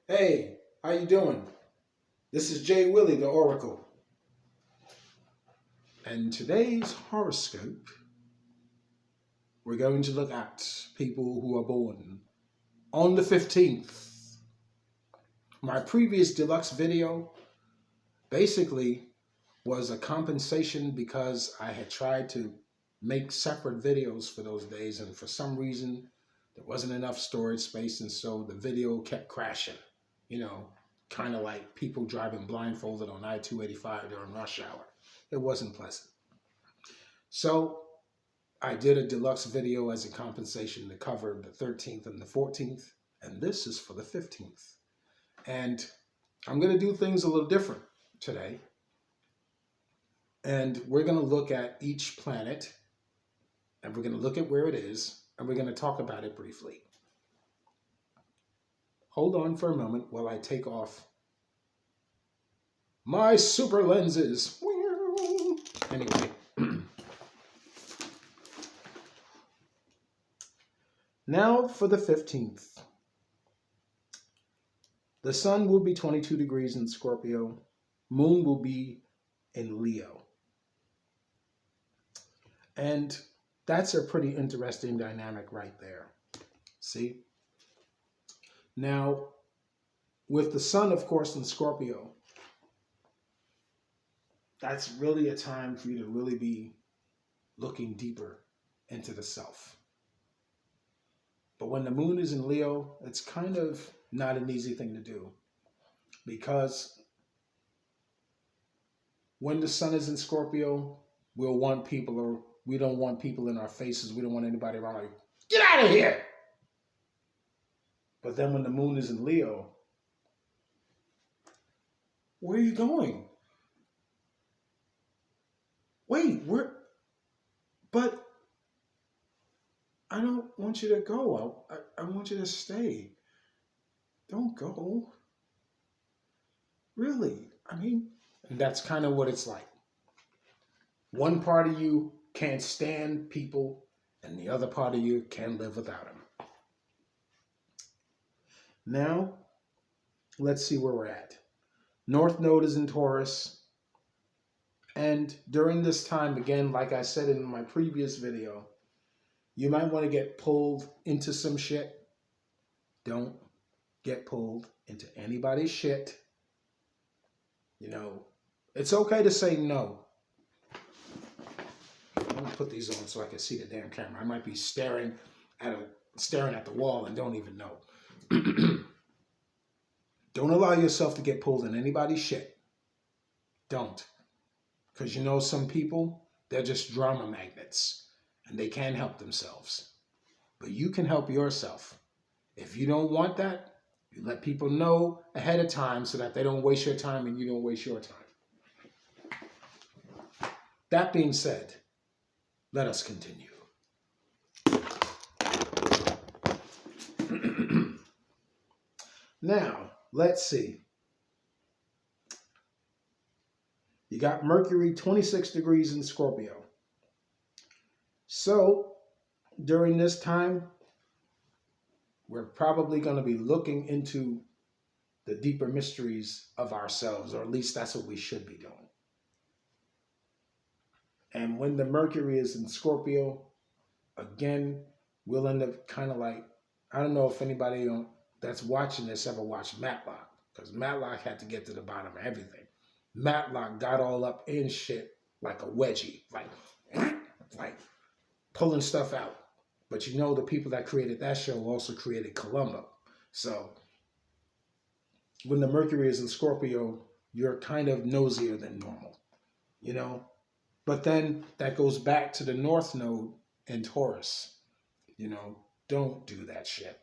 Hey, how you doing? This is Jay Willie, the Oracle. And today's horoscope, we're going to look at people who are born on the 15th. My previous deluxe video basically was a compensation because I had tried to make separate videos for those days, and for some reason there wasn't enough storage space, and so the video kept crashing. You know, kind of like people driving blindfolded on I-285 during rush hour. It wasn't pleasant. So I did a deluxe video as a compensation to cover the 13th and the 14th, and this is for the 15th. And I'm going to do things a little different today. And we're going to look at each planet, and we're going to look at where it is, and we're going to talk about it briefly. Hold on for a moment while I take off my super lenses. Anyway. Now for the 15th. The sun will be 22 degrees in Scorpio. Moon will be in Leo. And that's a pretty interesting dynamic right there. See? Now, with the sun, of course, in Scorpio, that's really a time for you to really be looking deeper into the self. But when the moon is in Leo, it's kind of not an easy thing to do, because when the sun is in Scorpio, we don't want people in our faces. We don't want anybody around like, get out of here. But then when the moon is in Leo, where are you going? Wait, but I don't want you to go. I want you to stay. Don't go. Really? And that's kind of what it's like. One part of you can't stand people, and the other part of you can't live without them. Now, let's see where we're at. North Node is in Taurus. And during this time, again, like I said in my previous video, you might want to get pulled into some shit. Don't get pulled into anybody's shit. You know, it's okay to say no. I'm going to put these on so I can see the damn camera. I might be staring at the wall and don't even know. Don't allow yourself to get pulled in anybody's shit. Don't. Because you know some people, they're just drama magnets and they can't help themselves. But you can help yourself. If you don't want that, you let people know ahead of time so that they don't waste your time and you don't waste your time. That being said, let us continue. Now, let's see. You got Mercury 26 degrees in Scorpio. So, during this time, we're probably going to be looking into the deeper mysteries of ourselves, or at least that's what we should be doing. And when the Mercury is in Scorpio, again, we'll end up kind of like, I don't know if anybody that's watching this ever watched Matlock, because Matlock had to get to the bottom of everything. Matlock got all up in shit like a wedgie, like pulling stuff out. But you know, the people that created that show also created Columbo. So when the Mercury is in Scorpio, you're kind of nosier than normal, you know? But then that goes back to the North Node in Taurus. You know, don't do that shit.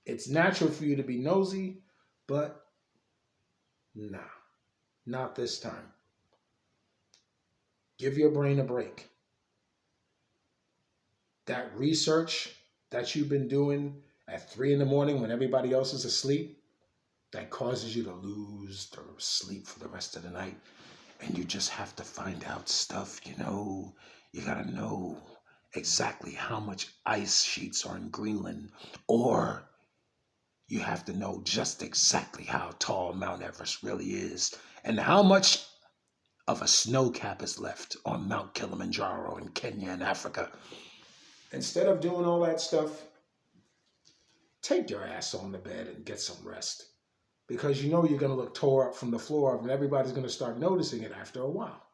It's natural for you to be nosy, but nah, not this time. Give your brain a break. That research that you've been doing at 3 in the morning when everybody else is asleep, that causes you to lose the sleep for the rest of the night. And you just have to find out stuff, you know. You gotta know exactly how much ice sheets are in Greenland. Or you have to know just exactly how tall Mount Everest really is and how much of a snow cap is left on Mount Kilimanjaro in Kenya and Africa. Instead of doing all that stuff, take your ass on the bed and get some rest. Because you know you're going to look tore up from the floor up and everybody's going to start noticing it after a while.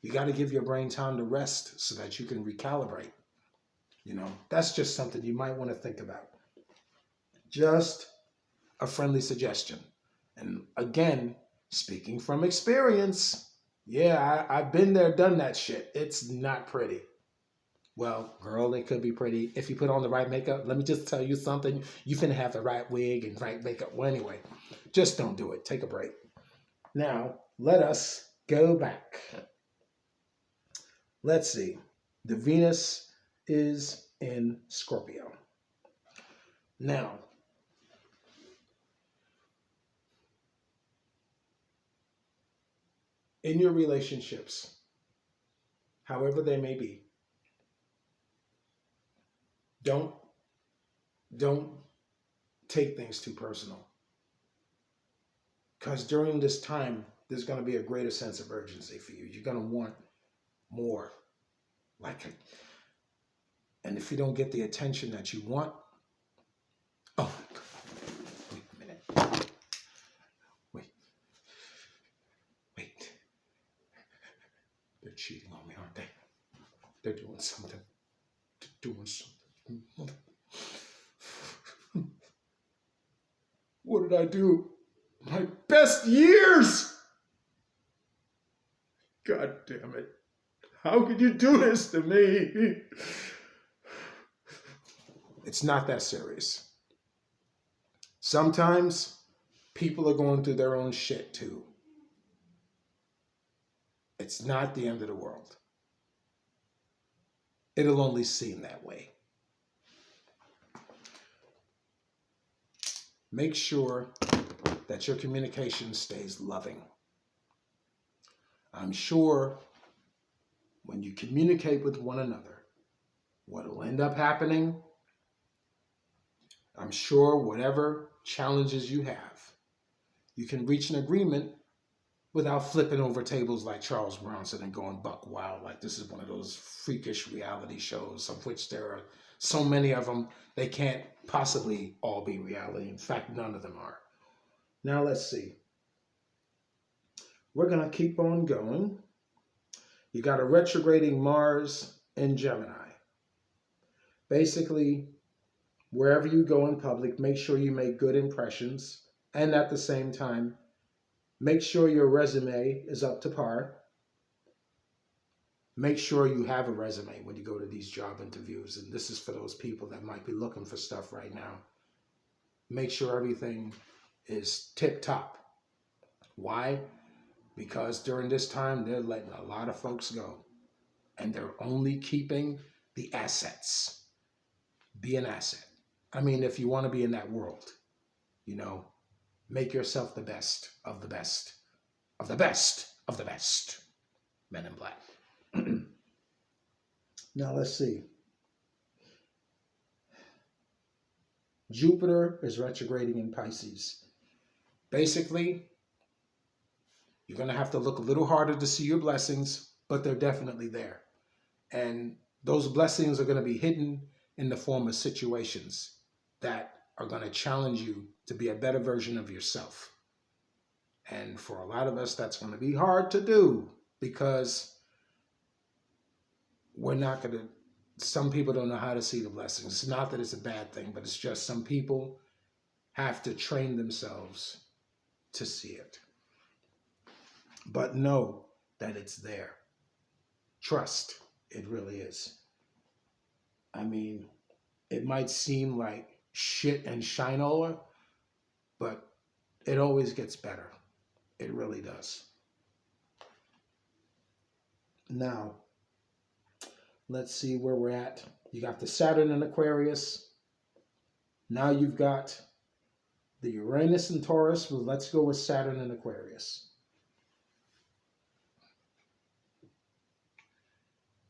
You got to give your brain time to rest so that you can recalibrate. That's just something you might want to think about. Just a friendly suggestion. And again, speaking from experience, yeah, I've been there, done that shit. It's not pretty. Well, girl, it could be pretty if you put on the right makeup. Let me just tell you something. You finna have the right wig and right makeup. Well, anyway, just don't do it. Take a break. Now, let us go back. Let's see. The Venus is in Scorpio. Now, in your relationships, however they may be, don't take things too personal. Because during this time, there's going to be a greater sense of urgency for you. You're going to want more. And if you don't get the attention that you want, oh my God, wait a minute. Wait. They're cheating on me, aren't they? They're doing something. What did I do? My best years! God damn it. How could you do this to me? It's not that serious. Sometimes people are going through their own shit too. It's not the end of the world. It'll only seem that way. Make sure that your communication stays loving. I'm sure when you communicate with one another, what will end up happening, I'm sure whatever challenges you have, you can reach an agreement without flipping over tables like Charles Bronson and going buck wild. Like this is one of those freakish reality shows of which there are so many of them, they can't possibly all be reality. In fact, none of them are. Now let's see. We're going to keep on going. You got a retrograding Mars in Gemini. Basically, wherever you go in public, make sure you make good impressions. And at the same time, make sure your resume is up to par. Make sure you have a resume when you go to these job interviews. And this is for those people that might be looking for stuff right now. Make sure everything is tip top. Why? Because during this time, they're letting a lot of folks go. And they're only keeping the assets. Be an asset. I mean, if you want to be in that world, make yourself the best of the best of the best of the best. Men in Black. Now let's see. Jupiter is retrograding in Pisces. Basically, you're going to have to look a little harder to see your blessings, but they're definitely there. And those blessings are going to be hidden in the form of situations that are going to challenge you to be a better version of yourself. And for a lot of us, that's going to be hard to do because some people don't know how to see the blessings. It's not that it's a bad thing, but it's just some people have to train themselves to see it. But know that it's there. Trust, it really is. I mean, it might seem like shit and shinola, but it always gets better. It really does. Now, let's see where we're at. You got the Saturn in Aquarius. Now you've got the Uranus in Taurus. Well, let's go with Saturn in Aquarius.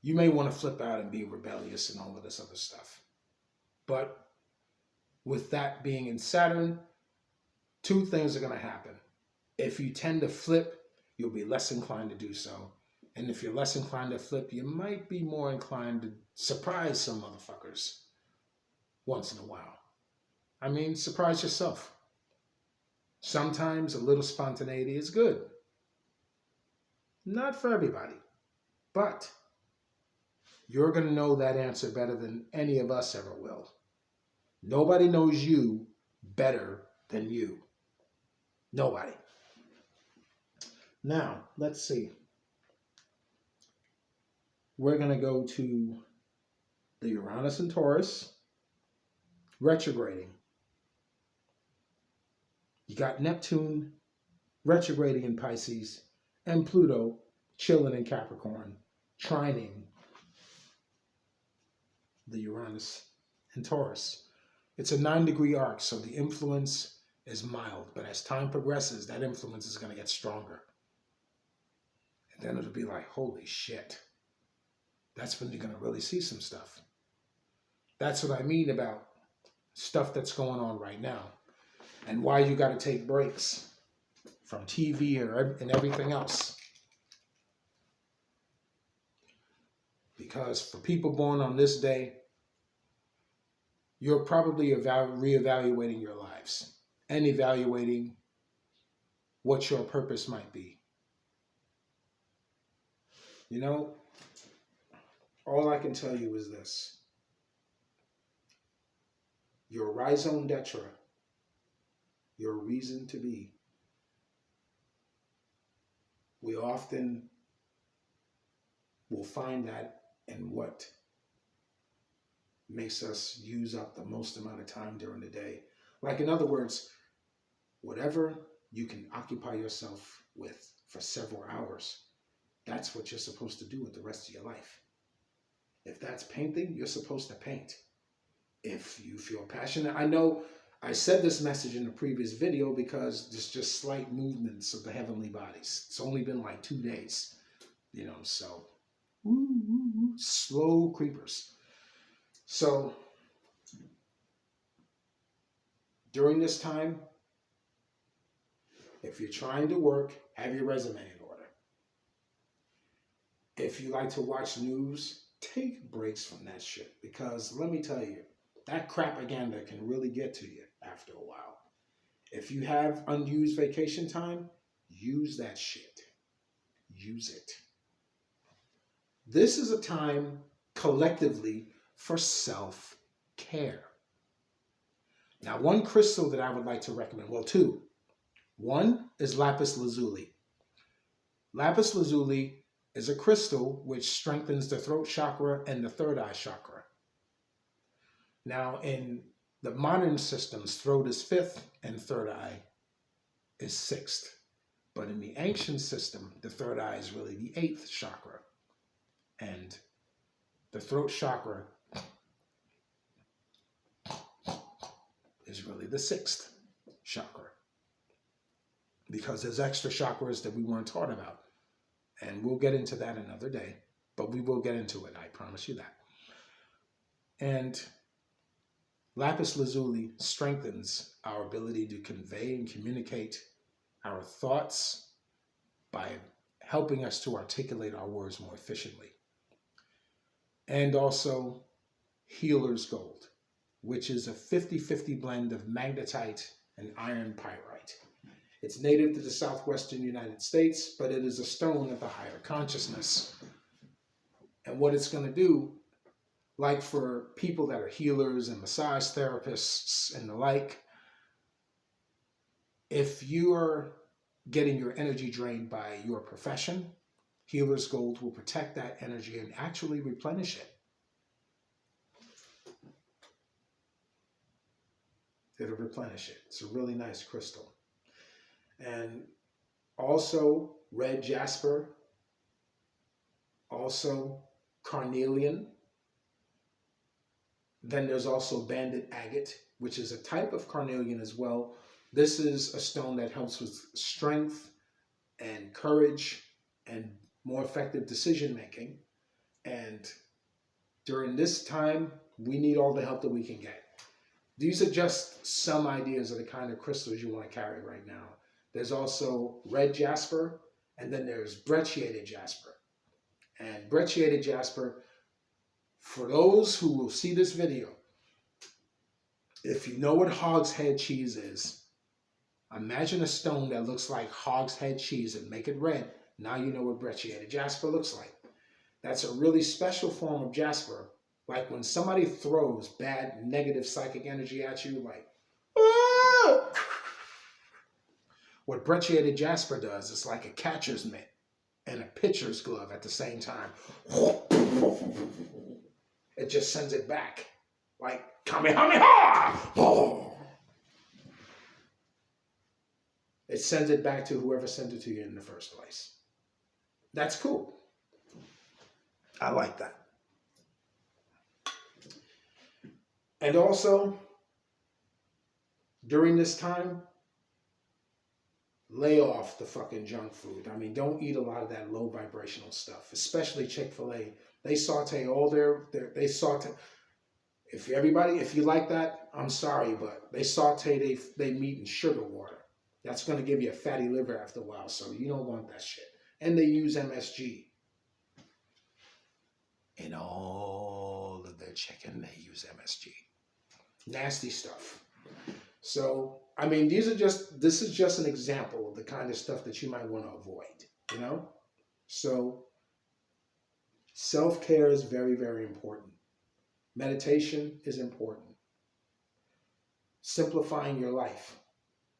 You may want to flip out and be rebellious and all of this other stuff. But with that being in Saturn, two things are going to happen. If you tend to flip, you'll be less inclined to do so. And if you're less inclined to flip, you might be more inclined to surprise some motherfuckers once in a while. I mean, surprise yourself. Sometimes a little spontaneity is good. Not for everybody, but you're going to know that answer better than any of us ever will. Nobody knows you better than you. Nobody. Now, let's see. We're going to go to the Uranus and Taurus retrograding. You got Neptune retrograding in Pisces and Pluto chilling in Capricorn, trining the Uranus and Taurus. It's a 9-degree arc, so the influence is mild, but as time progresses, that influence is going to get stronger. And then it'll be like, holy shit. That's when you're going to really see some stuff. That's what I mean about stuff that's going on right now and why you got to take breaks from TV and everything else. Because for people born on this day, you're probably reevaluating your lives and evaluating what your purpose might be. You know, all I can tell you is this. Your raison d'etre, your reason to be. We often will find that in what makes us use up the most amount of time during the day. Like, in other words, whatever you can occupy yourself with for several hours, that's what you're supposed to do with the rest of your life. If that's painting, you're supposed to paint. If you feel passionate, I know I said this message in the previous video because there's just slight movements of the heavenly bodies. It's only been like 2 days, so slow creepers. So during this time, if you're trying to work, have your resume in order. If you like to watch news, take breaks from that shit, because let me tell you, that propaganda can really get to you after a while. If you have unused vacation time, use that shit. Use it. This is a time collectively for self-care. Now, one crystal that I would like to recommend, well, two. One is lapis lazuli. Lapis lazuli is a crystal which strengthens the throat chakra and the third eye chakra. Now, in the modern systems, throat is 5th and third eye is 6th. But in the ancient system, the third eye is really the 8th chakra. And the throat chakra is really the 6th chakra. Because there's extra chakras that we weren't taught about. And we'll get into that another day. But we will get into it, I promise you that. And lapis lazuli strengthens our ability to convey and communicate our thoughts by helping us to articulate our words more efficiently. And also healer's gold, which is a 50-50 blend of magnetite and iron pyrite. It's native to the southwestern United States, but it is a stone of the higher consciousness. And what it's going to do, like for people that are healers and massage therapists and the like, if you are getting your energy drained by your profession, healer's gold will protect that energy and actually replenish it. It'll replenish it. It's a really nice crystal. And also red jasper, also carnelian. Then there's also banded agate, which is a type of carnelian as well. This is a stone that helps with strength and courage and more effective decision making. And during this time, we need all the help that we can get. These are just some ideas of the kind of crystals you want to carry right now. There's also red jasper, and then there's brecciated jasper. And brecciated jasper, for those who will see this video, if you know what hog's head cheese is, imagine a stone that looks like hog's head cheese and make it red. Now you know what brecciated jasper looks like. That's a really special form of jasper. Like when somebody throws bad, negative psychic energy at you, like, ah! What brecciated jasper does is like a catcher's mitt and a pitcher's glove at the same time. It just sends it back. Like, Kamehameha! It sends it back to whoever sent it to you in the first place. That's cool. I like that. And also, during this time, lay off the fucking junk food. I mean, don't eat a lot of that low vibrational stuff, especially Chick-fil-A. They saute all they saute. If you like that, I'm sorry, but they saute they meat in sugar water. That's going to give you a fatty liver after a while, so you don't want that shit. And they use MSG. In all of their chicken, they use MSG. Nasty stuff. So, I mean, this is just an example of the kind of stuff that you might want to avoid, you know? So, self-care is very, very important. Meditation is important. Simplifying your life.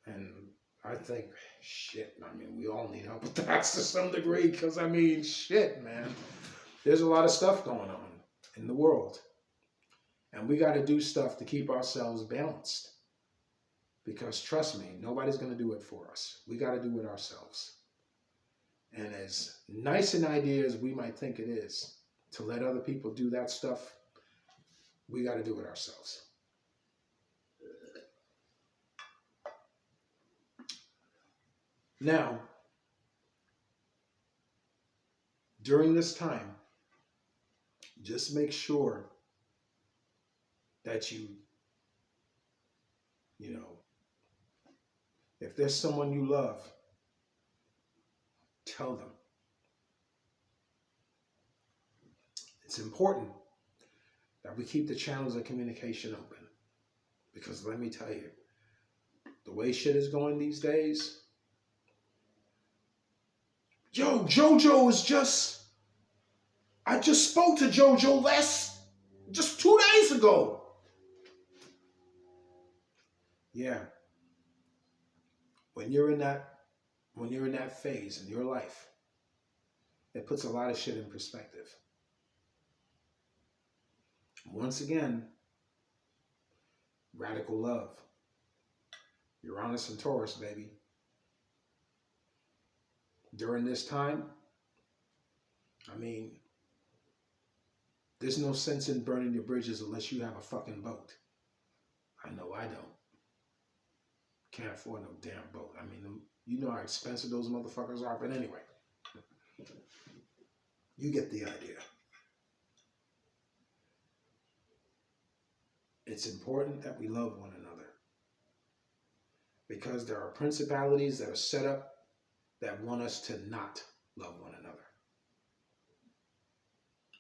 And I think, shit, I mean, we all need help with that to some degree, because, I mean, shit, man. There's a lot of stuff going on in the world. And we got to do stuff to keep ourselves balanced. Because trust me, nobody's going to do it for us. We got to do it ourselves. And as nice an idea as we might think it is to let other people do that stuff, we got to do it ourselves. Now, during this time, just make sure that you know, if there's someone you love, tell them. It's important that we keep the channels of communication open. Because let me tell you, the way shit is going these days, yo, JoJo is I just spoke to JoJo just 2 days ago. Yeah. When you're in that phase in your life, it puts a lot of shit in perspective. Once again, radical love. Uranus and Taurus, baby. During this time, I mean, there's no sense in burning your bridges unless you have a fucking boat. I know I don't. Can't afford no damn boat. I mean, you know how expensive those motherfuckers are, but anyway. You get the idea. It's important that we love one another. Because there are principalities that are set up that want us to not love one another.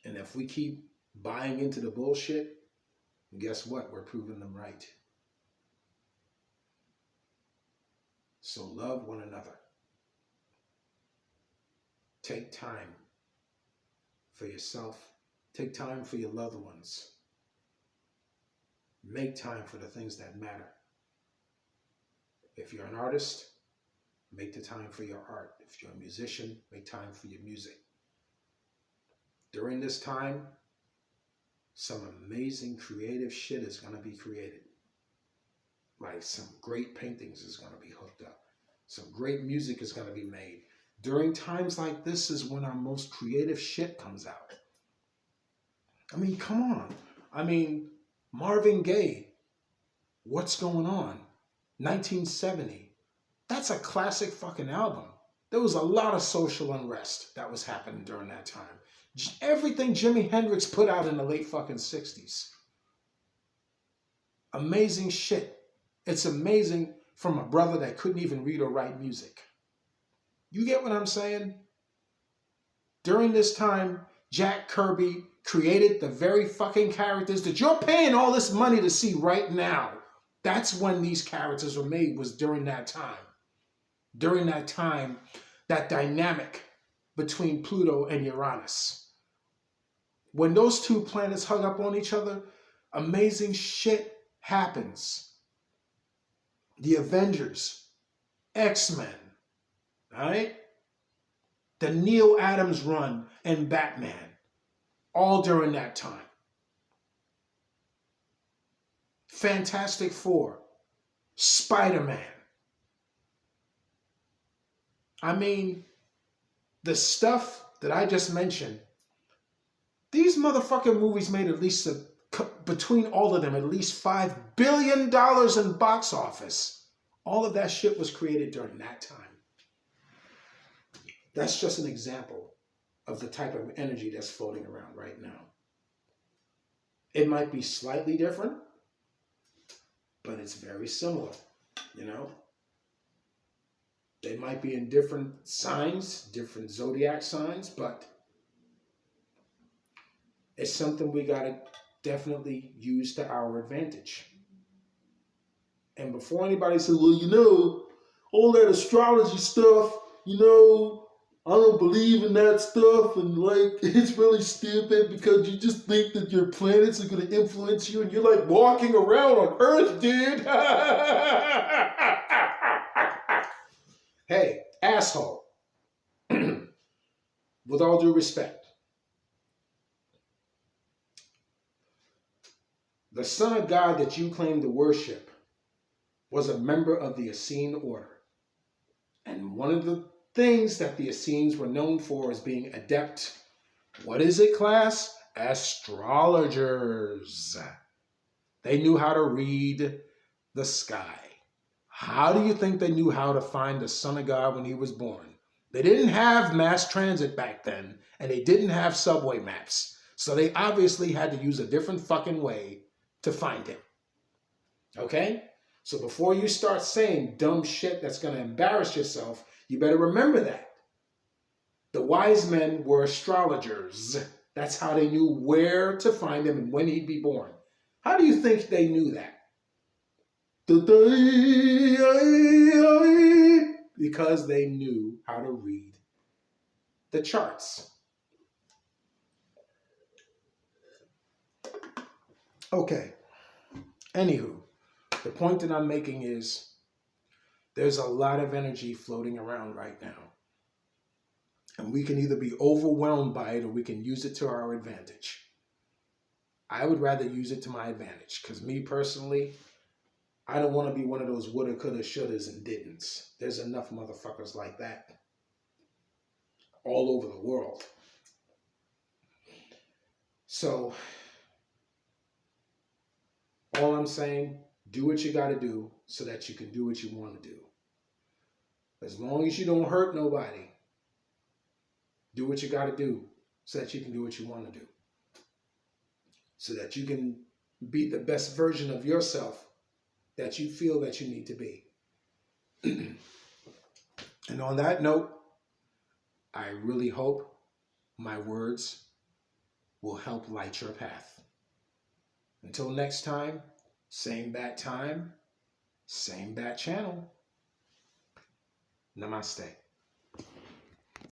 And if we keep buying into the bullshit, guess what? We're proving them right. So love one another. Take time for yourself. Take time for your loved ones. Make time for the things that matter. If you're an artist, make the time for your art. If you're a musician, make time for your music. During this time, some amazing creative shit is going to be created. Like some great paintings is going to be hooked up. Some great music is going to be made. During times like this is when our most creative shit comes out. I mean, come on. I mean, Marvin Gaye, What's Going On? 1970. That's a classic fucking album. There was a lot of social unrest that was happening during that time. Everything Jimi Hendrix put out in the late fucking 60s. Amazing shit. It's amazing from a brother that couldn't even read or write music. You get what I'm saying? During this time, Jack Kirby created the very fucking characters that you're paying all this money to see right now. That's when these characters were made, was during that time. During that time, that dynamic between Pluto and Uranus. When those two planets hug up on each other, amazing shit happens. The Avengers, X-Men, all right? The Neil Adams run and Batman, all during that time. Fantastic Four, Spider-Man. I mean, the stuff that I just mentioned, these motherfucking movies made at least, between all of them, at least $5 billion in box office. All of that shit was created during that time. That's just an example of the type of energy that's floating around right now. It might be slightly different, but it's very similar, you know? They might be in different signs, different zodiac signs, but it's something we got to definitely use to our advantage. And before anybody says, well, you know, all that astrology stuff, you know, I don't believe in that stuff, and like, it's really stupid because you just think that your planets are going to influence you and you're like walking around on Earth, dude. Hey, asshole. With all due respect, the Son of God that you claim to worship was a member of the Essene order. And one of the things that the Essenes were known for is being adept. What is it, class? Astrologers. They knew how to read the sky. How do you think they knew how to find the Son of God when he was born? They didn't have mass transit back then, and they didn't have subway maps. So they obviously had to use a different fucking way to find him. Okay? So before you start saying dumb shit that's going to embarrass yourself, you better remember that. The wise men were astrologers. That's how they knew where to find him and when he'd be born. How do you think they knew that? Because they knew how to read the charts. Okay. Anywho, the point that I'm making is there's a lot of energy floating around right now. And we can either be overwhelmed by it or we can use it to our advantage. I would rather use it to my advantage because me personally, I don't want to be one of those woulda, coulda, shouldas, and didn'ts. There's enough motherfuckers like that all over the world. So, all I'm saying, do what you got to do so that you can do what you want to do. As long as you don't hurt nobody, do what you got to do so that you can do what you want to do. So that you can be the best version of yourself that you feel that you need to be. And on that note, I really hope my words will help light your path. Until next time, same bat time, same bat channel. Namaste.